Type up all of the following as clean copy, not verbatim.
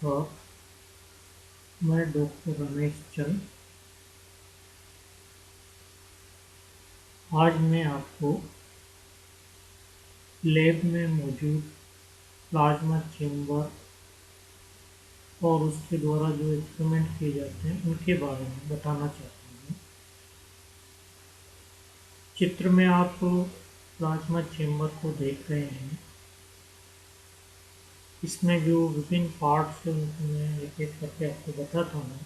नमस्कार। मैं डॉक्टर रमेश चंद। आज मैं आपको लैब में मौजूद प्लाज्मा चेंबर और उसके द्वारा जो एक्सपेरिमेंट किए जाते हैं उनके बारे में बताना चाहता हूँ। चित्र में आप प्लाज्मा चेंबर को देख रहे हैं। इसमें जो विभिन्न पार्ट्स हैं उनको मैं एक एक करके आपको बताता हूँ।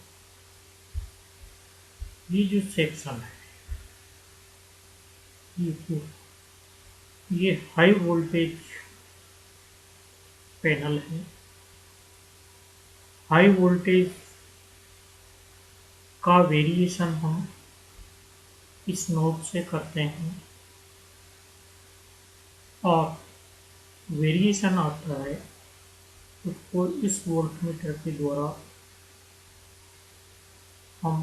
ये जो सेक्शन है ये हाई वोल्टेज पैनल है। हाई वोल्टेज का वेरिएशन हम इस नोड से करते हैं और वेरिएशन आता है उसको इस वोल्टमीटर के द्वारा हम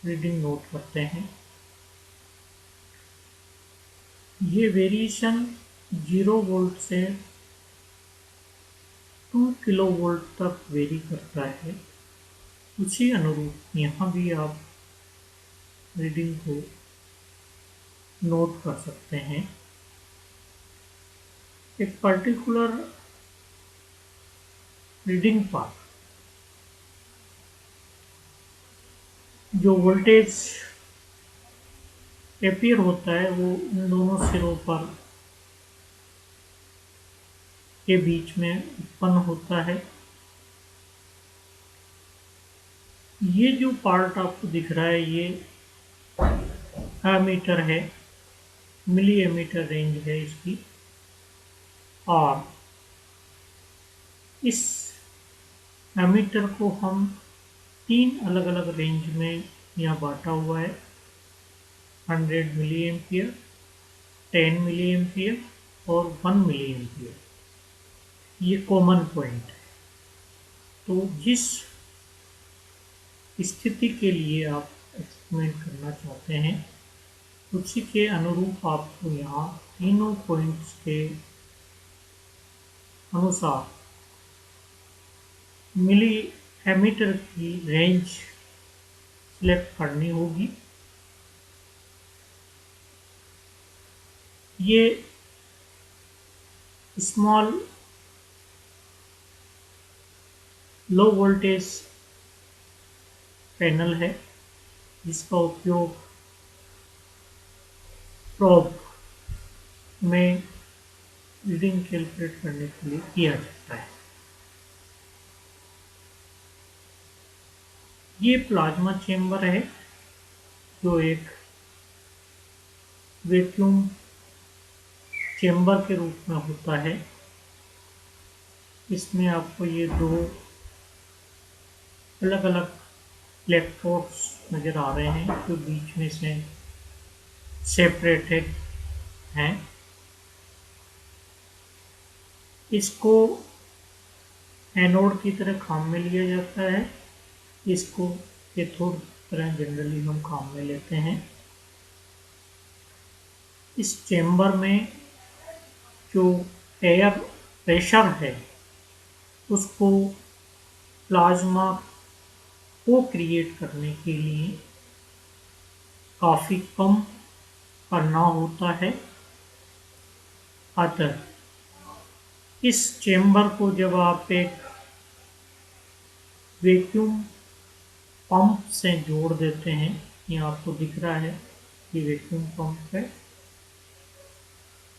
रीडिंग नोट करते हैं। ये वेरिएशन 0 वोल्ट से 2 किलो वोल्ट तक वेरी करता है। उसी अनुरूप यहाँ भी आप रीडिंग को नोट कर सकते हैं। एक पर्टिकुलर रीडिंग पर जो वोल्टेज अपीयर होता है वो इन दोनों सिरों पर के बीच में उत्पन्न होता है। ये जो पार्ट आपको दिख रहा है ये एमीटर है, मिली एमीटर रेंज है इसकी। और इस एमीटर को हम 3 अलग अलग रेंज में यहाँ बांटा हुआ है। 100 मिली एम्पियर, 10 मिली एम्पियर और 1 मिली एम्पियर। ये कॉमन पॉइंट है। तो जिस स्थिति के लिए आप एक्सपेरिमेंट करना चाहते हैं उसी के अनुरूप आपको यहाँ तीनों पॉइंट्स के अनुसार मिली एमीटर की रेंज सिलेक्ट करनी होगी। ये स्मॉल लो वोल्टेज पैनल है जिसका उपयोग प्रोब में रीडिंग कैलकुलेट करने के लिए किया जाता है। ये प्लाज्मा चेंबर है जो एक वैक्यूम चेंबर के रूप में होता है। इसमें आपको ये दो अलग अलग इलेक्ट्रोड्स नज़र आ रहे हैं जो बीच में से सेपरेटेड हैं। इसको एनोड की तरह काम में लिया जाता है। इसको कैथोड की तरह जनरली हम काम में लेते हैं। इस चेंबर में जो एयर प्रेशर है उसको प्लाज्मा को क्रिएट करने के लिए काफ़ी कम करना होता है। अतः इस चेंबर को जब आप एक वैक्यूम पंप से जोड़ देते हैं, ये आपको दिख रहा है ये वैक्यूम पंप है।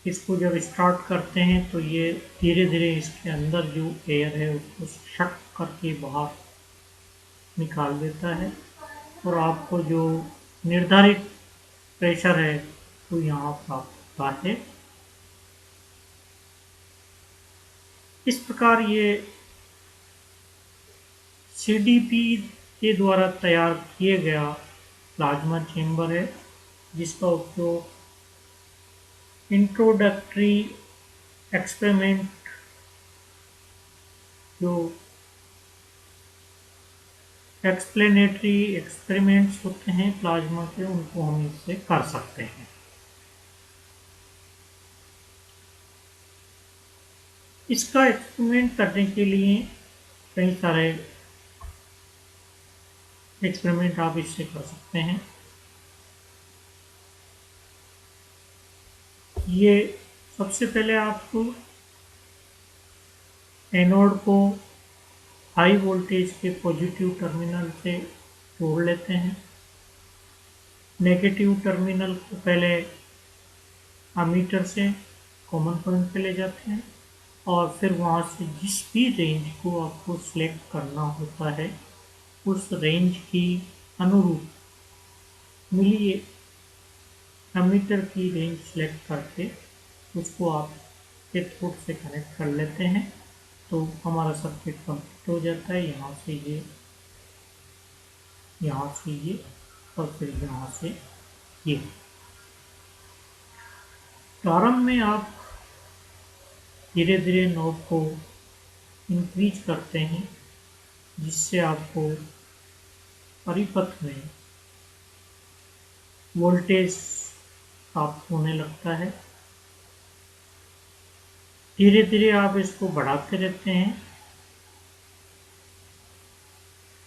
इसको जब स्टार्ट करते हैं तो ये धीरे धीरे इसके अंदर जो एयर है उसको शक करके बाहर निकाल देता है और आपको जो निर्धारित प्रेशर है वो यहाँ प्राप्त होता है। इस प्रकार ये CDP के द्वारा तैयार किए गया प्लाज्मा चेंबर है जिसका उपयोग इंट्रोडक्टरी एक्सपेरिमेंट जो एक्सप्लेनेटरी एक्सपेरिमेंट्स होते हैं प्लाज्मा के उनको हम इससे कर सकते हैं। इसका एक्सपेरिमेंट करने के लिए कई सारे एक्सपेरिमेंट आप इससे कर सकते हैं। ये सबसे पहले आपको एनोड को हाई वोल्टेज के पॉजिटिव टर्मिनल से जोड़ लेते हैं। नेगेटिव टर्मिनल को पहले एमीटर से कॉमन पॉइंट पे ले जाते हैं और फिर वहाँ से जिस भी रेंज को आपको सिलेक्ट करना होता है उस रेंज की अनुरूप मिली एमीटर की रेंज सिलेक्ट करके उसको आप कैथोड से कनेक्ट कर लेते हैं, तो हमारा सर्किट कंप्लीट हो जाता है। यहाँ से ये, यहाँ से ये और फिर यहाँ से ये। प्रारंभ में आप धीरे धीरे नॉब को इंक्रीज करते हैं जिससे आपको परिपथ में वोल्टेज प्राप्त होने लगता है। धीरे धीरे आप इसको बढ़ाते रहते हैं।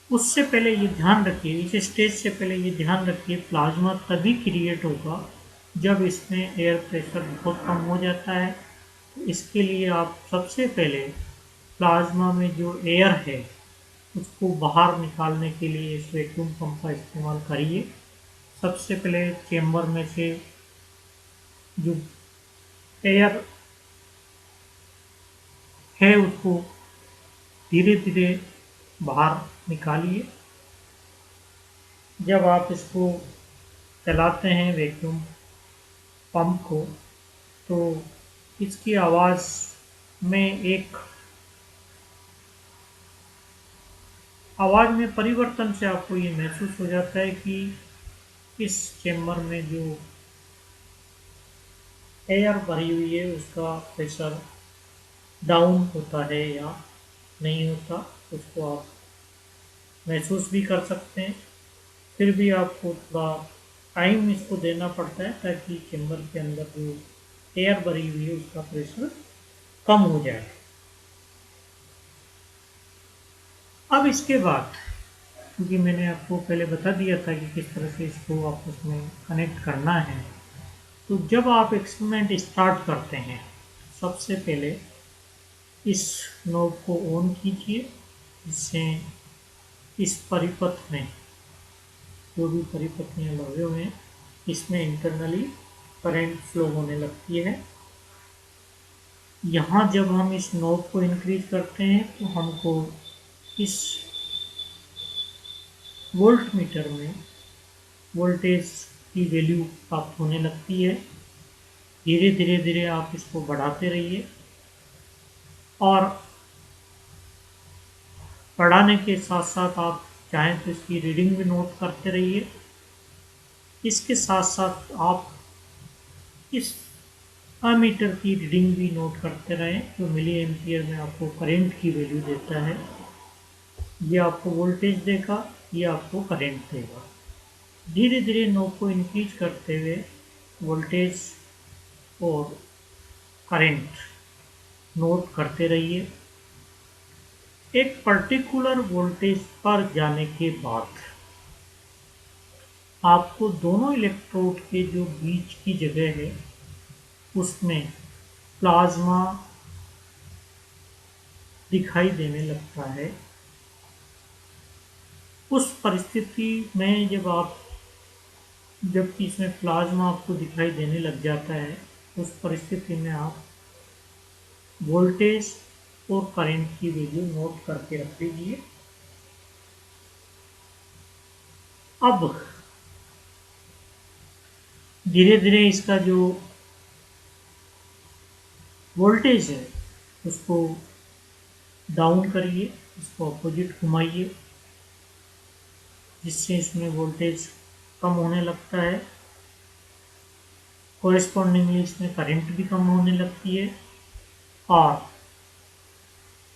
उससे पहले ये ध्यान रखिए, इस स्टेज से पहले ये ध्यान रखिए, प्लाज्मा तभी क्रिएट होगा जब इसमें एयर प्रेशर बहुत कम हो जाता है। तो इसके लिए आप सबसे पहले प्लाज्मा में जो एयर है उसको बाहर निकालने के लिए इस वैक्यूम पंप का इस्तेमाल करिए। सबसे पहले चेम्बर में से जो एयर है उसको धीरे धीरे बाहर निकालिए। जब आप इसको चलाते हैं वैक्यूम पंप को, तो इसकी आवाज़ में परिवर्तन से आपको ये महसूस हो जाता है कि इस चेम्बर में जो एयर भरी हुई है उसका प्रेशर डाउन होता है या नहीं होता, उसको आप महसूस भी कर सकते हैं। फिर भी आपको थोड़ा टाइम इसको देना पड़ता है ताकि चेम्बर के अंदर जो एयर भरी हुई है उसका प्रेशर कम हो जाए। अब इसके बाद, क्योंकि मैंने आपको पहले बता दिया था कि किस तरह से इसको आपस में कनेक्ट करना है, तो जब आप एक्सपेरिमेंट स्टार्ट करते हैं सबसे पहले इस नॉब को ऑन कीजिए, जिससे इस परिपथ में जो भी परिपथियाँ लगे हुए हैं इसमें इंटरनली करंट फ्लो होने लगती है। यहाँ जब हम इस नॉब को इंक्रीज करते हैं तो हमको इस वोल्ट मीटर में वोल्टेज की वैल्यू प्राप्त होने लगती है। धीरे धीरे धीरे आप इसको बढ़ाते रहिए और बढ़ाने के साथ साथ आप चाहें तो इसकी रीडिंग भी नोट करते रहिए। इसके साथ साथ आप इस एमीटर की रीडिंग भी नोट करते रहें, जो मिली एम्पियर में आपको करंट की वैल्यू देता है। ये आपको वोल्टेज देगा, ये आपको करंट देगा। धीरे धीरे नॉब को इंक्रीज करते हुए वोल्टेज और करंट नोट करते रहिए। एक पर्टिकुलर वोल्टेज पर जाने के बाद आपको दोनों इलेक्ट्रोड के जो बीच की जगह है उसमें प्लाज्मा दिखाई देने लगता है। उस परिस्थिति में जब इसमें प्लाज्मा आपको दिखाई देने लग जाता है, उस परिस्थिति में आप वोल्टेज और करंट की वैल्यू नोट करके रख लीजिए। अब धीरे धीरे इसका जो वोल्टेज है उसको डाउन करिए, इसको अपोजिट घुमाइए, जिससे इसमें वोल्टेज कम होने लगता है। कोरेस्पॉन्डिंगली इसमें करंट भी कम होने लगती है और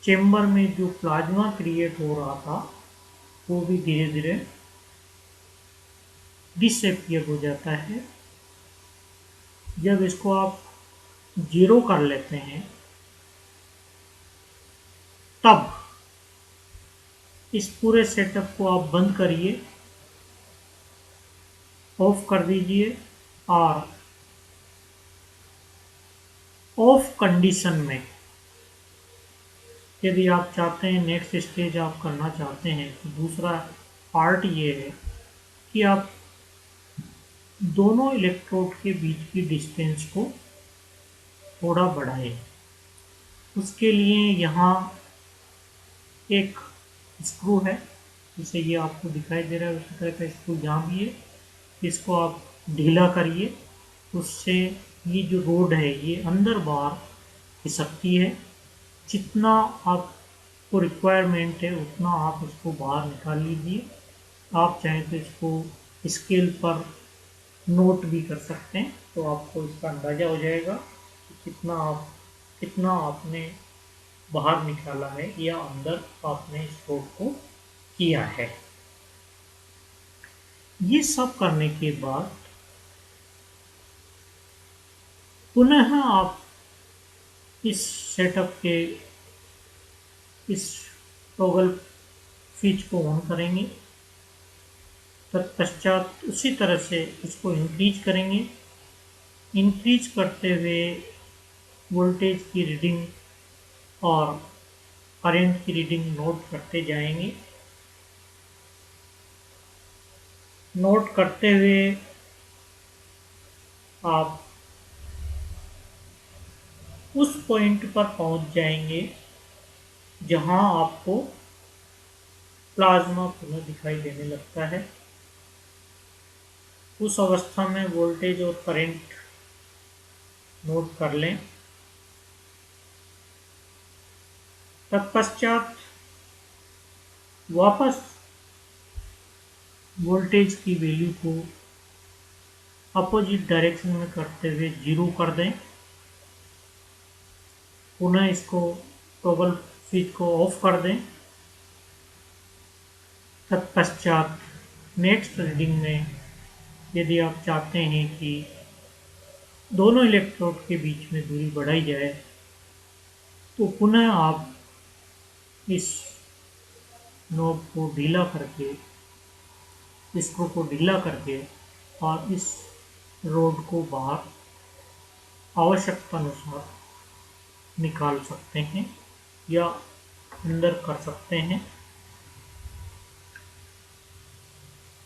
चेम्बर में जो प्लाज्मा क्रिएट हो रहा था वो भी धीरे धीरे डिसअपियर हो जाता है। जब इसको आप 0 कर लेते हैं तब इस पूरे सेटअप को आप बंद करिए, ऑफ कर दीजिए और ऑफ कंडीशन में यदि आप चाहते हैं नेक्स्ट स्टेज आप करना चाहते हैं तो दूसरा पार्ट ये है कि आप दोनों इलेक्ट्रोड के बीच की डिस्टेंस को थोड़ा बढ़ाएं। उसके लिए यहाँ एक स्क्रू है, जैसे ये आपको दिखाई दे रहा है उसी तरह का स्क्रू यहाँ भी है। इसको आप ढीला करिए, उससे ये जो रोड है ये अंदर बाहर खिसकती है। जितना आपको रिक्वायरमेंट है उतना आप उसको बाहर निकाल लीजिए। आप चाहें तो इसको स्केल पर नोट भी कर सकते हैं, तो आपको इसका अंदाज़ा हो जाएगा कि कितना आपने बाहर निकाला है या अंदर आपने इस रोड को किया है। ये सब करने के बाद पुनः आप इस सेटअप के इस टॉगल स्विच को ऑन करेंगे। तत्पश्चात उसी तरह से इसको इंक्रीज करेंगे। इंक्रीज करते हुए वोल्टेज की रीडिंग और करंट की रीडिंग नोट करते जाएंगे। नोट करते हुए आप उस पॉइंट पर पहुंच जाएंगे जहां आपको प्लाज्मा पुनः दिखाई देने लगता है। उस अवस्था में वोल्टेज और करंट नोट कर लें। तत्पश्चात वापस वोल्टेज की वैल्यू को अपोजिट डायरेक्शन में करते हुए 0 कर दें। पुनः इसको टॉगल स्विच को ऑफ कर दें। तत्पश्चात नेक्स्ट रीडिंग में यदि आप चाहते हैं कि दोनों इलेक्ट्रोड के बीच में दूरी बढ़ाई जाए तो पुनः आप इस नोब को ढीला करके, स्क्रू को ढीला करके और इस रोड को बाहर आवश्यकता अनुसार निकाल सकते हैं या अंदर कर सकते हैं।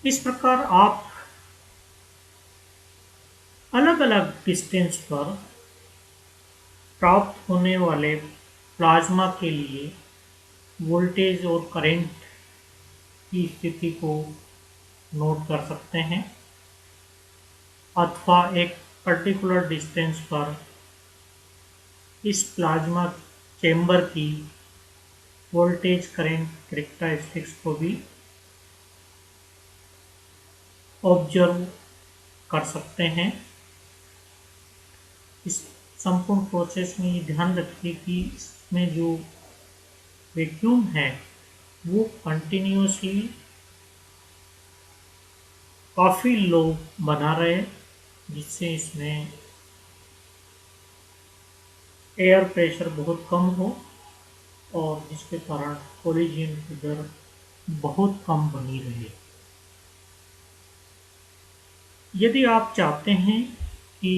इस प्रकार आप अलग अलग डिस्टेंस पर प्राप्त होने वाले प्लाज्मा के लिए वोल्टेज और करंट की स्थिति को नोट कर सकते हैं, अथवा एक पर्टिकुलर डिस्टेंस पर इस प्लाज्मा चेंबर की वोल्टेज करंट कैरेक्टरिस्टिक्स को भी ऑब्जर्व कर सकते हैं। इस संपूर्ण प्रोसेस में ये ध्यान रखिए कि इसमें जो वैक्यूम है वो कंटिन्यूसली काफ़ी लो बना रहे, जिससे इसमें एयर प्रेशर बहुत कम हो और जिसके कारण कोलिजन की दर बहुत कम बनी रहे। यदि आप चाहते हैं कि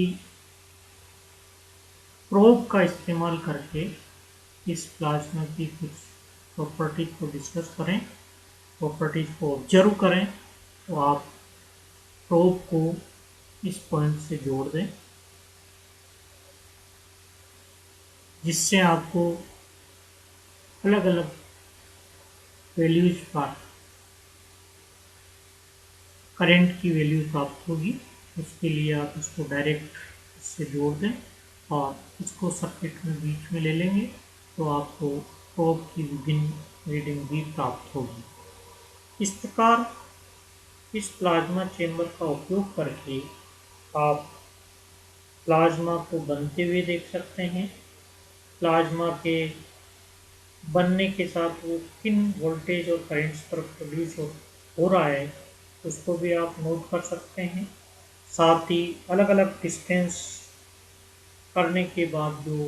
प्रोब का इस्तेमाल करके इस प्लाज्मा की कुछ प्रॉपर्टीज को डिस्कस करें, प्रॉपर्टीज को ऑब्जर्व करें, तो आप प्रोब को इस पॉइंट से जोड़ दें, जिससे आपको अलग अलग वैल्यूज पर करंट की वैल्यू प्राप्त होगी। उसके लिए आप इसको डायरेक्ट इससे जोड़ दें और इसको सर्किट में बीच में ले लेंगे, तो आपको प्रोब की विभिन्न रीडिंग भी प्राप्त होगी। इस प्रकार इस प्लाज्मा चेंबर का उपयोग करके आप प्लाज्मा को बनते हुए देख सकते हैं। प्लाज्मा के बनने के साथ वो किन वोल्टेज और करंट्स पर प्रोड्यूस हो रहा है उसको भी आप नोट कर सकते हैं। साथ ही अलग अलग डिस्टेंस करने के बाद जो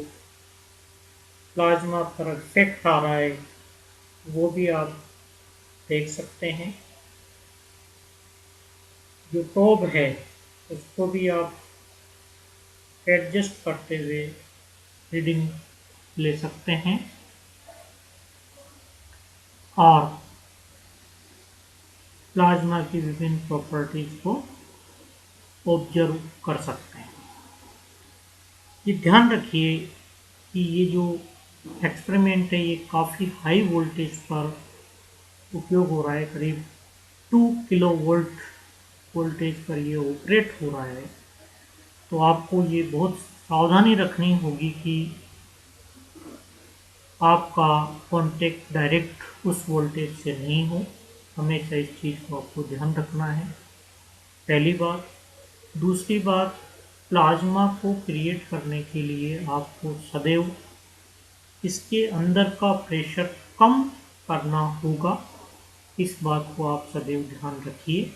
प्लाज्मा पर इफेक्ट आ रहा है वो भी आप देख सकते हैं। जो प्रोब है उसको भी आप एडजस्ट करते हुए रीडिंग ले सकते हैं और प्लाज्मा की विभिन्न प्रॉपर्टीज को ऑब्जर्व कर सकते हैं। ये ध्यान रखिए कि ये जो एक्सपेरिमेंट है ये काफ़ी हाई वोल्टेज पर उपयोग हो रहा है। करीब 2 किलो वोल्ट वोल्टेज पर ये ऑपरेट हो रहा है। तो आपको ये बहुत सावधानी रखनी होगी कि आपका कॉन्टेक्ट डायरेक्ट उस वोल्टेज से नहीं हो। हमेशा इस चीज़ को आपको ध्यान रखना है, पहली बात। दूसरी बात, प्लाज्मा को क्रिएट करने के लिए आपको सदैव इसके अंदर का प्रेशर कम करना होगा। इस बात को आप सदैव ध्यान रखिए।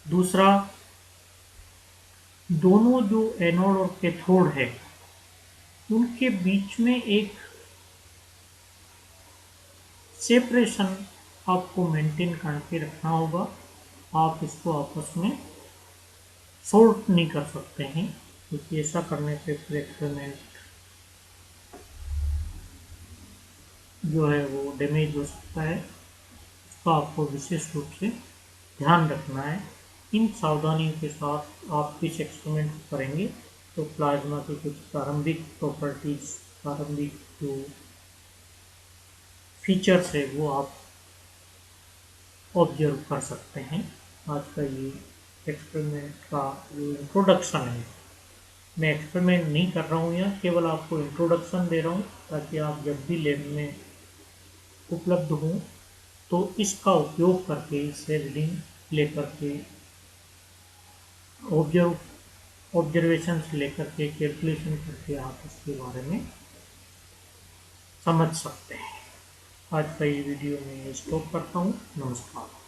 दूसरा, दोनों जो एनोड और कैथोड है उनके बीच में एक सेपरेशन आपको मेंटेन करके रखना होगा। आप इसको आपस में शॉर्ट नहीं कर सकते हैं, क्योंकि ऐसा करने से फिर एक्सपेरिमेंट जो है वो डैमेज हो सकता है। इसका आपको विशेष रूप से ध्यान रखना है। इन सावधानियों के साथ आप इस एक्सपेरिमेंट को करेंगे तो प्लाज्मा की कुछ प्रारंभिक प्रॉपर्टीज, प्रारंभिक जो फीचर्स है वो आप ऑब्जर्व कर सकते हैं। आज का ये एक्सपेरिमेंट का जो इंट्रोडक्शन है, मैं एक्सपेरिमेंट नहीं कर रहा हूँ यहाँ, केवल आपको इंट्रोडक्शन दे रहा हूँ ताकि आप जब भी लैब में उपलब्ध हों तो इसका उपयोग करके, इससे रीडिंग लेकर के, ऑब्जर्वेशन से लेकर के कैलकुलेशन करके आप इसके बारे में समझ सकते हैं। आज का ये वीडियो मैं स्टॉप करता हूँ। नमस्कार।